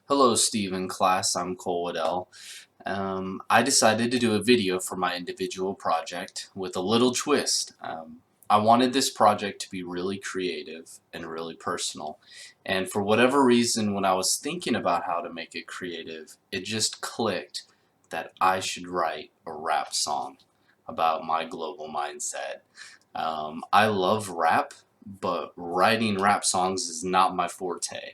Hello, Stephen class. I'm Kole Woodell. I decided to do a video for my individual project with a little twist. I wanted this project to be really creative and really personal. And for whatever reason, when I was thinking about how to make it creative, it just clicked that I should write a rap song about my global mindset. I love rap, but writing rap songs is not my forte.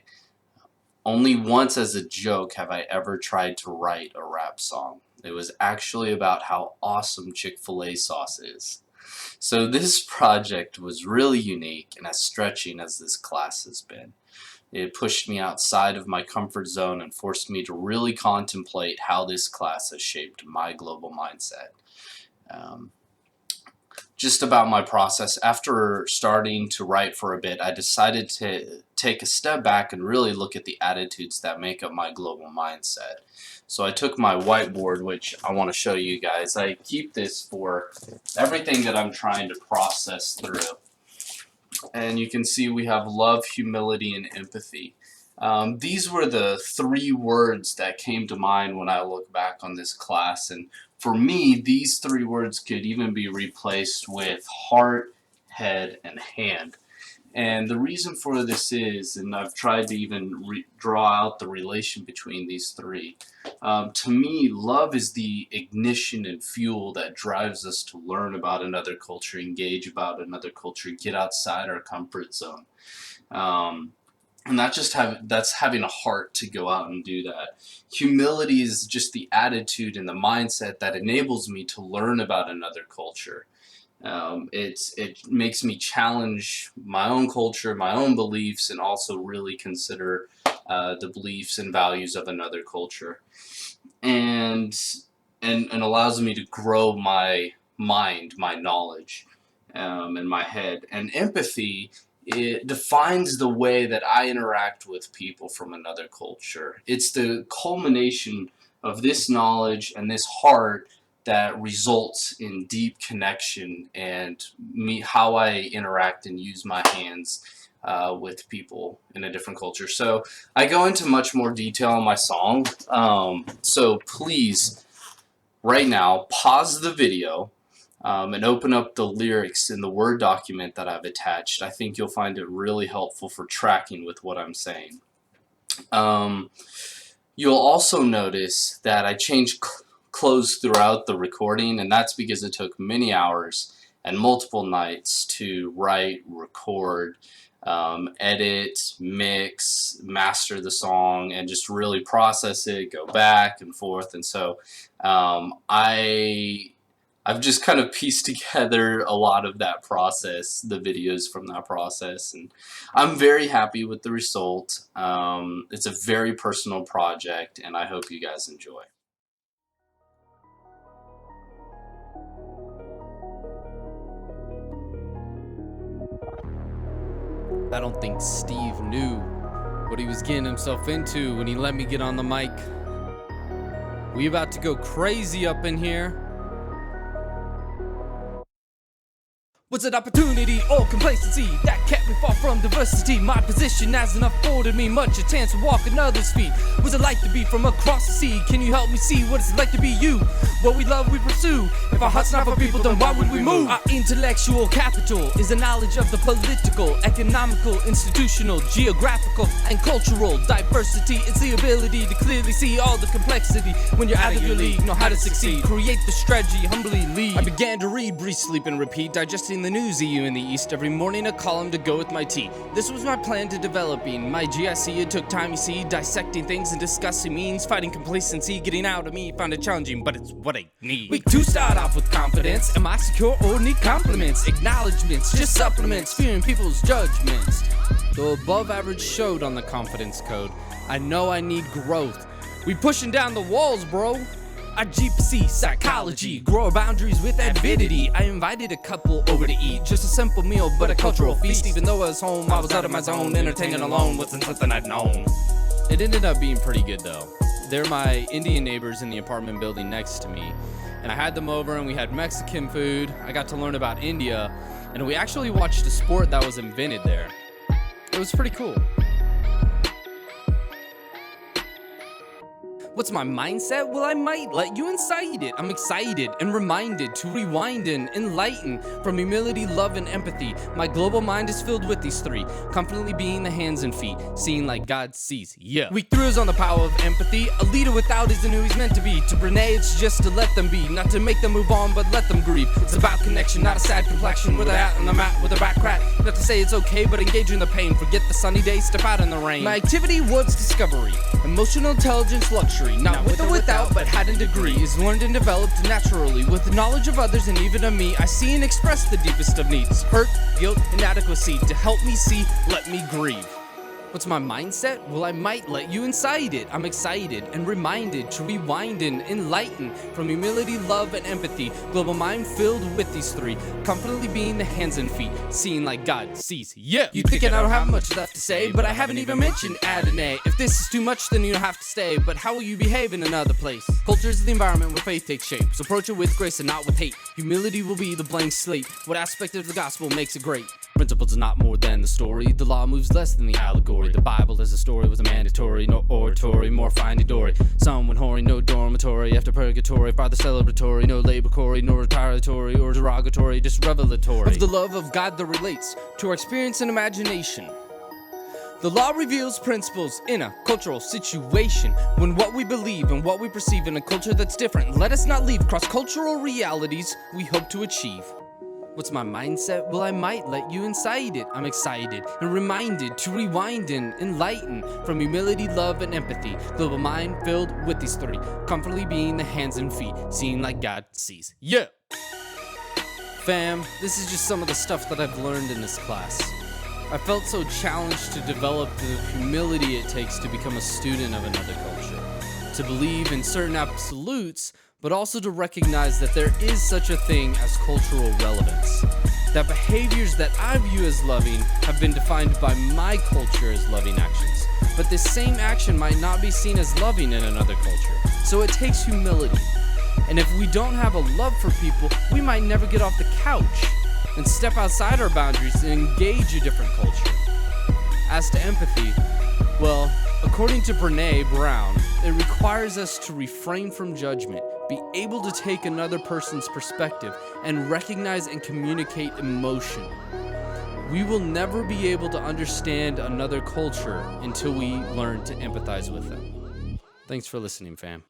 Only once as a joke have I ever tried to write a rap song. It was actually about how awesome Chick-fil-A sauce is. So this project was really unique and as stretching as this class has been. It pushed me outside of my comfort zone and forced me to really contemplate how this class has shaped my global mindset. Um, just about my process. After starting to write for a bit, I decided to take a step back and really look at the attitudes that make up my global mindset. So I took my whiteboard, which I want to show you guys. I keep this for everything that I'm trying to process through. And you can see we have love, humility, and empathy. These were the three words that came to mind when I look back on this class, and for me, these three words could even be replaced with heart, head, and hand. And the reason for this is, and I've tried to even draw out the relation between these three, to me, love is the ignition and fuel that drives us to learn about another culture, engage about another culture, get outside our comfort zone. And that's having a heart to go out and do that. Humility is just the attitude and the mindset that enables me to learn about another culture. It makes me challenge my own culture, my own beliefs, and also really consider the beliefs and values of another culture, and allows me to grow my mind, my knowledge, in my head. And empathy, it defines the way that I interact with people from another culture. It's the culmination of this knowledge and this heart that results in deep connection and how I interact and use my hands with people in a different culture. So I go into much more detail in my song. So please, right now, pause the video and open up the lyrics in the Word document that I've attached. I think you'll find it really helpful for tracking with what I'm saying. You'll also notice that I changed clothes throughout the recording, and that's because it took many hours and multiple nights to write, record, edit, mix, master the song, and just really process it, go back and forth. And so I've just kind of pieced together a lot of that process, the videos from that process, and I'm very happy with the result. It's a very personal project, and I hope you guys enjoy. I don't think Steve knew what he was getting himself into when he let me get on the mic. We about to go crazy up in here. Was it opportunity or complacency that kept me far from diversity? My position hasn't afforded me much a chance to walk another's feet. Was it like to be from across the sea? Can you help me see what it's like to be you? What we love we pursue. If our heart's not for people, then why would we move? Our intellectual capital is the knowledge of the political, economical, institutional, geographical, and cultural diversity. It's the ability to clearly see all the complexity. When you're out of your league, know how to succeed. Create the strategy, humbly lead. I began to read, breathe, sleep, and repeat, digesting the news EU in the East every morning, a column to go with my tea. This was my plan to developing my GIC. It took time, you see, dissecting things and discussing means, fighting complacency, getting out of me, found it challenging, but it's what I need. Week 2 start off with confidence. Am I secure or need compliments? Acknowledgements, just supplements, fearing people's judgments. Though above average showed on the confidence code, I know I need growth. We pushing down the walls, bro. I GPC psychology, grow our boundaries with avidity. I invited a couple over to eat, just a simple meal but a cultural feast. Even though I was home, I was out of my zone, entertaining alone wasn't something I'd known. It ended up being pretty good though. They're my Indian neighbors in the apartment building next to me, and I had them over and we had Mexican food. I got to learn about India, and we actually watched a sport that was invented there. It was pretty cool. What's my mindset? Well, I might let you incite it. I'm excited and reminded to rewind and enlighten from humility, love, and empathy. My global mind is filled with these three, confidently being the hands and feet, seeing like God sees. Yeah. Weak throws on the power of empathy. A leader without isn't who he's meant to be. To Brene, it's just to let them be, not to make them move on, but let them grieve. It's about connection, not a sad complexion. Where they're at on the mat with a back crack. Not to say it's okay, but engage in the pain. Forget the sunny days, step out in the rain. My activity was discovery, emotional intelligence, luxury. Not with or without, but had a degree. Is learned and developed naturally. With knowledge of others and even of me, I see and express the deepest of needs. Hurt, guilt, inadequacy. To help me see, let me grieve. What's my mindset? Well, I might let you incite it. I'm excited and reminded to rewind and enlighten from humility, love, and empathy. Global mind filled with these three, confidently being the hands and feet, seeing like God sees. Yeah. You thinking I don't have much left to say, but I haven't even mentioned Adonai. If this is too much, then you don't have to stay. But how will you behave in another place? Culture is the environment where faith takes shape. So approach it with grace and not with hate. Humility will be the blank slate. What aspect of the gospel makes it great? Principles are not more than the story. The law moves less than the allegory. The Bible as a story was a mandatory, no oratory, more finding dory. Someone hoary, no dormitory. After purgatory, farther celebratory, no laboratory, no retaliatory or derogatory, just revelatory of the love of God that relates to our experience and imagination. The law reveals principles in a cultural situation. When what we believe and what we perceive in a culture that's different, let us not leave cross-cultural realities we hope to achieve. What's my mindset? Well, I might let you incite it. I'm excited and reminded to rewind and enlighten from humility, love, and empathy. Global mind filled with these three, comfortably being the hands and feet, seeing like God sees. Yeah! Fam, this is just some of the stuff that I've learned in this class. I felt so challenged to develop the humility it takes to become a student of another culture, to believe in certain absolutes, but also to recognize that there is such a thing as cultural relevance. That behaviors that I view as loving have been defined by my culture as loving actions, but this same action might not be seen as loving in another culture. So it takes humility. And if we don't have a love for people, we might never get off the couch and step outside our boundaries and engage a different culture. As to empathy, well, according to Brene Brown, it requires us to refrain from judgment, be able to take another person's perspective, and recognize and communicate emotion. We will never be able to understand another culture until we learn to empathize with them. Thanks for listening, fam.